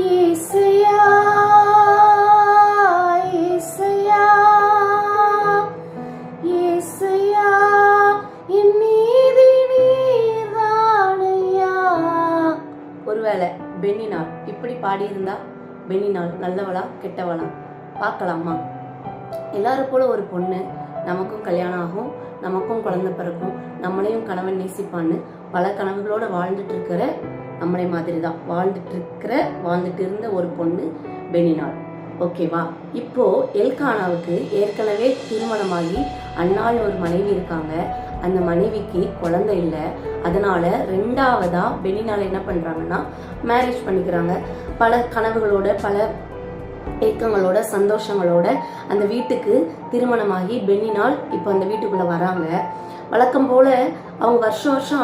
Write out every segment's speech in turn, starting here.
ஏசையா ஏசையா ஏசையா என் நீதி நீர்தானையா. ஒருவேளை பெண்ணினாள் இப்படி பாடியிருந்தா பெண்ணினாள் நல்லவளா கெட்டவளா பார்க்கலாமா? எல்லாரும் போல ஒரு பொண்ணு, நமக்கும் கல்யாணம் ஆகும், நமக்கும் குழந்தை பிறக்கும், நம்மளையும் கணவன் நேசிப்பான்னு பல கனவுகளோட வாழ்ந்துட்டு இருக்கிற நம்மளை மாதிரி தான் வாழ்ந்துட்டு இருந்த ஒரு பொண்ணு பெண்ணினாள். ஓகேவா? இப்போ எல்கானாவுக்கு ஏற்கனவே திருமணமாகி அன்னாள் ஒரு மனைவி இருக்காங்க. அந்த மனைவிக்கு குழந்தை இல்லை. அதனால ரெண்டாவதா பெண்ணினாள் என்ன பண்றாங்கன்னா மேரேஜ் பண்ணிக்கிறாங்க. பல கனவுகளோட பல ஏக்கங்களோட சந்தோஷங்களோட அந்த வீட்டுக்கு திருமணமாகி பெண்ணினாள் இப்போ அந்த வீட்டுக்குள்ள வராங்க. வழக்கம் போல அவங்க வருஷம் வருஷம்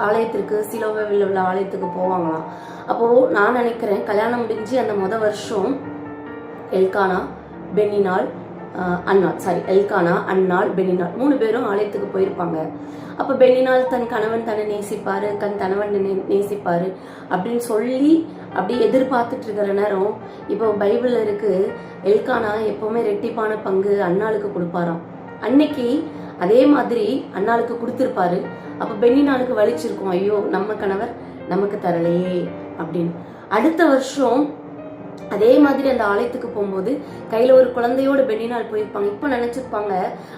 ஆலயத்திற்கு சிலோவில் உள்ள ஆலயத்துக்கு போவாங்களாம். அப்போ நான் நினைக்கிறேன் கல்யாணம் முடிஞ்சு அந்த வருஷம் எல்கானா பெண்ணினாள் எல்கானா அன்னாள் பெண்ணினாள் 3 பேரும் ஆலயத்துக்கு போயிருப்பாங்க. அப்போ பெண்ணினாள் தன் கணவன் தன்னை நேசிப்பாரு, கணவன் நேசிப்பாரு அப்படின்னு சொல்லி அப்படி எதிர்பார்த்துட்டு இருக்கிற நேரம் இப்போ பைபிள்ல இருக்கு, எல்கானா எப்பவுமே ரெட்டிப்பான பங்கு அன்னாளுக்கு கொடுப்பாராம். அன்னைக்கு அதே மாதிரி அன்னாளுக்கு கொடுத்துருப்பாரு. அப்ப பெண்ணினாளுக்கு வலிச்சிருக்கும், ஐயோ நம்ம கணவர் நமக்கு தரலையே அப்படின்னு. அடுத்த வருஷம் அதே மாதிரி அந்த ஆலயத்துக்கு போகும்போது கையில ஒரு குழந்தையோட பெண்ணினாள் போயிருப்பாங்க. இப்ப நினைச்சிருப்பாங்க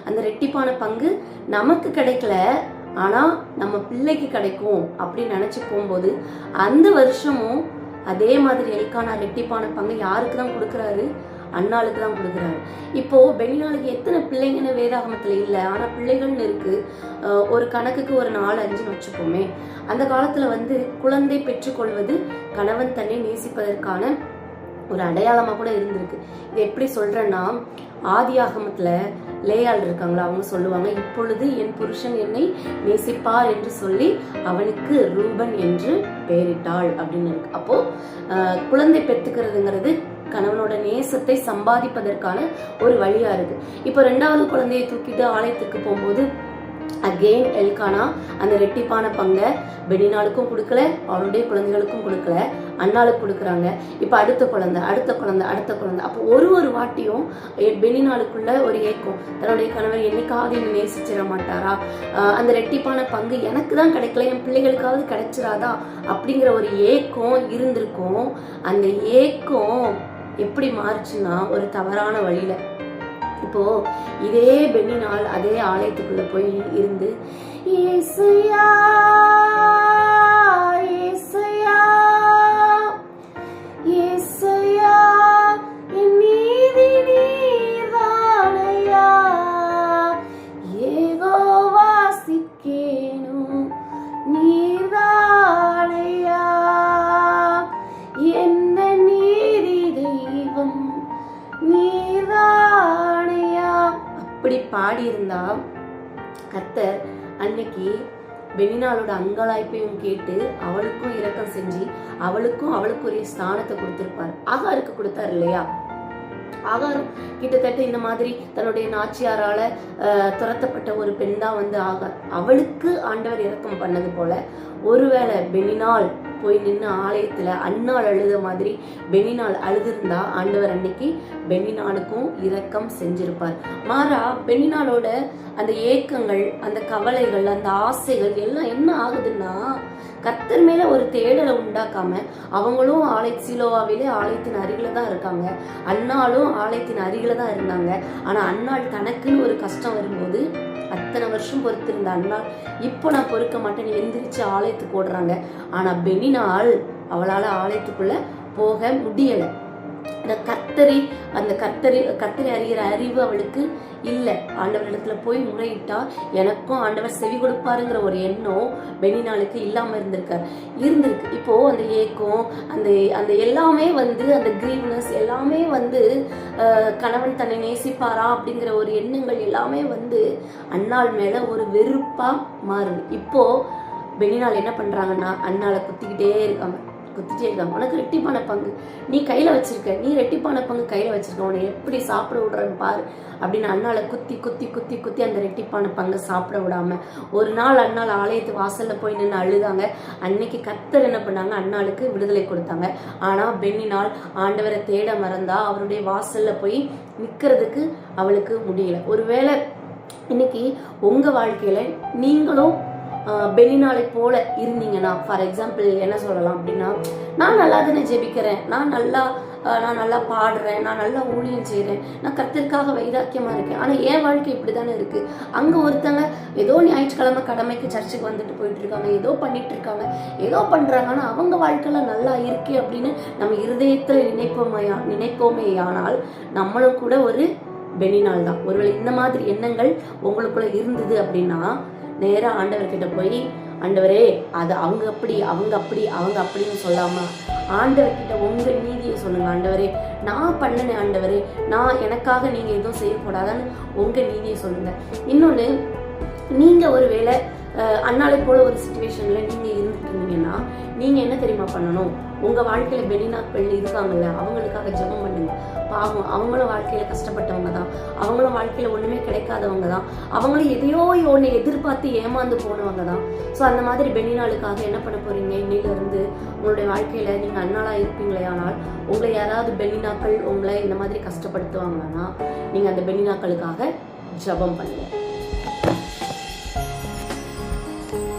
அந்த ரெட்டிப்பான பங்கு நமக்கு கிடைக்கல, ஆனா நம்ம பிள்ளைக்கு கிடைக்கும் அப்படின்னு நினைச்சு போகும்போது அந்த வருஷமும் அதே மாதிரி எல்கானா ரெட்டிப்பான பங்கு யாருக்கு தான் கொடுக்குறாரு? அன்னாளுக்கு தான் கொடுக்குறாரு. இப்போ பெண்ணினாளுக்கு எத்தனை பிள்ளைங்கன்னு வேதாகமத்துல இல்லை, ஆனா பிள்ளைகள்னு இருக்கு. ஒரு கணக்குக்கு ஒரு 4-5 வச்சுப்போமே. அந்த காலத்துல குழந்தை பெற்றுக்கொள்வது கணவன் தன்னை நேசிப்பதற்கான ஒரு அடையாளமா கூட இருந்திருக்கு. இது எப்படி சொல்றேன்னா, ஆதியாகமத்துல லேயாள் இருக்காங்களா, அவங்க சொல்லுவாங்க, இப்பொழுது என் புருஷன் என்னை நேசிப்பார் என்று சொல்லி அவனுக்கு ரூபன் என்று பெயரிட்டாள் அப்படின்னு இருக்கு. அப்போ குழந்தை பெற்றுக்கிறதுங்கிறது கணவனோட நேசத்தை சம்பாதிப்பதற்கான ஒரு வழியா இருக்கு. இப்போ 2வது குழந்தையை தூக்கிட்டு ஆலயத்துக்கு போகும்போது அகெயின் எல்கானா அந்த ரெட்டிப்பான பங்கை பெண்ணினாளுக்கும் கொடுக்கல, அவளுடைய குழந்தைகளுக்கும் கொடுக்கல, அன்னாளுக்கு கொடுக்குறாங்க. இப்ப அடுத்த குழந்தை. அப்போ ஒரு வாட்டியும் பெண்ணினாளுக்குள்ள ஒரு ஏக்கம், தன்னுடைய கணவர் என்னைக்காவது என்ன நேசிச்சிட மாட்டாரா, அந்த ரெட்டிப்பான பங்கு எனக்கு தான் கிடைக்கல, என் பிள்ளைகளுக்காவது கிடைச்சிடாதா அப்படிங்கிற ஒரு ஏக்கம் இருந்திருக்கும். அந்த ஏக்கம் எப்படி மாறுச்சுன்னா ஒரு தவறான வழியில. இப்போ இதே பெண்ணினாள் அதே ஆலயத்துக்குள்ள போய் இருந்து ஏசையா ஏசையா ஏசையா என் நீதி நீர்தானையா, யெகோவா சிக்கேனு நீர்தானையா, எந்த நீதி தெய்வம் நீர்தானையா அப்படி பாடியிருந்தா கர்த்தர் அன்னைக்கு பெண்ணினாளோட அங்கலாய்ப்பையும் கேட்டு அவளுக்கும் இரக்கம் செஞ்சு அவளுக்குரிய ஸ்தானத்தை கொடுத்திருப்பாரு. ஆகாருக்கு கொடுத்தாரு இல்லையா? ஆகாரம் கிட்டத்தட்ட இந்த மாதிரி தன்னுடைய நாச்சியாரால துரத்தப்பட்ட ஒரு பெண் தான் ஆகார். அவளுக்கு ஆண்டவர் இரக்கம் பண்ணது போல ஒருவேளை பெண்ணினாள் போய் நின்று ஆலயத்துல அன்னாள் அழுத மாதிரி பெண்ணினாள் அழுதிருந்தா ஆண்டவர் அன்னைக்கு பெண்ணினாளுக்கும் இரக்கம் செஞ்சிருப்பார். மாறா பெண்ணினாளோட அந்த ஏக்கங்கள், அந்த கவலைகள், அந்த ஆசைகள் எல்லாம் என்ன ஆகுதுன்னா கர்த்தர் மேல ஒரு தேடலை உண்டாக்காம அவங்களும் சீலோவாவிலே ஆலயத்தின் அருகில தான் இருக்காங்க, அன்னாலும் ஆலயத்தின் அருகில தான் இருந்தாங்க. ஆனா அன்னாள் தனக்குன்னு ஒரு கஷ்டம் வரும்போது அத்தனை வருஷம் பொறுத்திருந்த அன்னாள் இப்போ நான் பொறுக்க மாட்டேன்னு எந்திரிச்சு ஆலயத்துக்கு ஓடுறாங்க. ஆனா பெண்ணினாள் அவளால ஆலயத்துக்குள்ள போக முடியல. கர்த்தரை அறிகிற அறிவு அவளுக்கு இல்லை. ஆண்டவரிடத்துல போய் முறையிட்டா எனக்கும் ஆண்டவர் செவி கொடுப்பாருங்கிற ஒரு எண்ணம் பெண்ணினாளுக்கு இல்லாம இருந்திருக்கு. இப்போ அந்த ஏக்கம், அந்த எல்லாமே அந்த கிரீவ்னஸ் எல்லாமே கணவன் தன்னை நேசிப்பாரா அப்படிங்கிற ஒரு எண்ணங்கள் எல்லாமே அன்னாள் மேல ஒரு வெறுப்பா மாறுது. இப்போ பெண்ணினாள் என்ன பண்றாங்கன்னா அன்னாளை குத்திக்கிட்டே இருக்காங்க. குத்திட்டே இருக்காங்க. உனக்கு ரெட்டிப்பான பங்கு நீ கையில வச்சிருக்க, நீ ரெட்டிப்பான பங்கு கையில வச்சிருக்க, உன்னை எப்படி சாப்பிட விடுறன்னு பாரு அப்படின்னு அண்ணால குத்தி குத்தி குத்தி குத்தி அந்த ரெட்டிப்பான பங்கை சாப்பிட விடாம ஒரு நாள் அண்ணால் ஆலயத்து வாசல்ல போய் நின்று அழுதாங்க. அன்னைக்கு கர்த்தர் என்ன பண்ணாங்க, அண்ணாளுக்கு விடுதலை கொடுத்தாங்க. ஆனா பெண்ணினால் ஆண்டவரை தேட மறந்தா அவருடைய வாசல்ல போய் நிக்கிறதுக்கு அவளுக்கு முடியல. ஒருவேளை இன்னைக்கு உங்க வாழ்க்கையில நீங்களும் பெண்ணினாலை போல இருந்தீங்கன்னா, ஃபார் எக்ஸாம்பிள் என்ன சொல்லலாம் அப்படின்னா, நான் நல்லா தானே ஜெபிக்கிறேன், நான் நல்லா பாடுறேன், நான் நல்லா ஊழியம் செய்கிறேன், நான் கர்த்தருக்காக வைராக்கியமா இருக்கேன், ஆனால் என் வாழ்க்கை இப்படி தானே இருக்கு. அங்கே ஒருத்தங்க ஏதோ ஞாயிற்றுக்கிழமை கடமைக்கு சர்ச்சுக்கு வந்துட்டு போயிட்டு இருக்காங்க, ஏதோ பண்ணிட்டு இருக்காங்க, ஏதோ பண்றாங்க, ஆனால் அவங்க வாழ்க்கையில நல்லா இருக்கே அப்படின்னு நம்ம இருதயத்தில் நினைப்போமே ஆனால் நம்மளும் கூட ஒரு பெண்ணினால் தான். ஒருவேளை இந்த மாதிரி எண்ணங்கள் உங்களுக்குள்ள இருந்தது அப்படின்னா நேரா ஆண்டவர்கிட்ட போய், ஆண்டவரே அது அவங்க அப்படின்னு சொல்லாம ஆண்டவர்கிட்ட உங்க நீதியை சொல்லுங்க. ஆண்டவரே நான் பண்ணினேன், ஆண்டவரே நான் எனக்காக நீங்க எதுவும் செய்யக்கூடாதான்னு உங்க நீதியை சொல்லுங்க. இன்னொன்னு, நீங்க ஒருவேளை அண்ணாலை போல ஒரு சிச்சுவேஷன்ல நீங்க இருந்துட்டு இருந்தீங்கன்னா நீங்க என்ன தெரியுமா பண்ணணும், உங்க வாழ்க்கையில பெண்ணினாக்கள் இருக்காங்கல்ல அவங்களுக்காக ஜெபம் பண்ணுங்க. பாவம், அவங்களும் வாழ்க்கையில கஷ்டப்பட்டவங்க தான், அவங்களும் வாழ்க்கையில ஒண்ணுமே கிடைக்காதவங்க தான், அவங்களும் எதையோ ஒண்ணு எதிர்பார்த்து ஏமாந்து போனவங்க தான். ஸோ அந்த மாதிரி பெண்ணினாளுக்காக என்ன பண்ண போறீங்க, இன்னையில இருந்து உங்களுடைய வாழ்க்கையில நீங்க அண்ணாளா இருப்பீங்களே, ஆனால் உங்களை யாராவது பெண்ணினாக்கள் உங்களை இந்த மாதிரி கஷ்டப்படுத்துவாங்கன்னா நீங்க அந்த பெண்ணினாக்களுக்காக ஜெபம் பண்ணுங்க.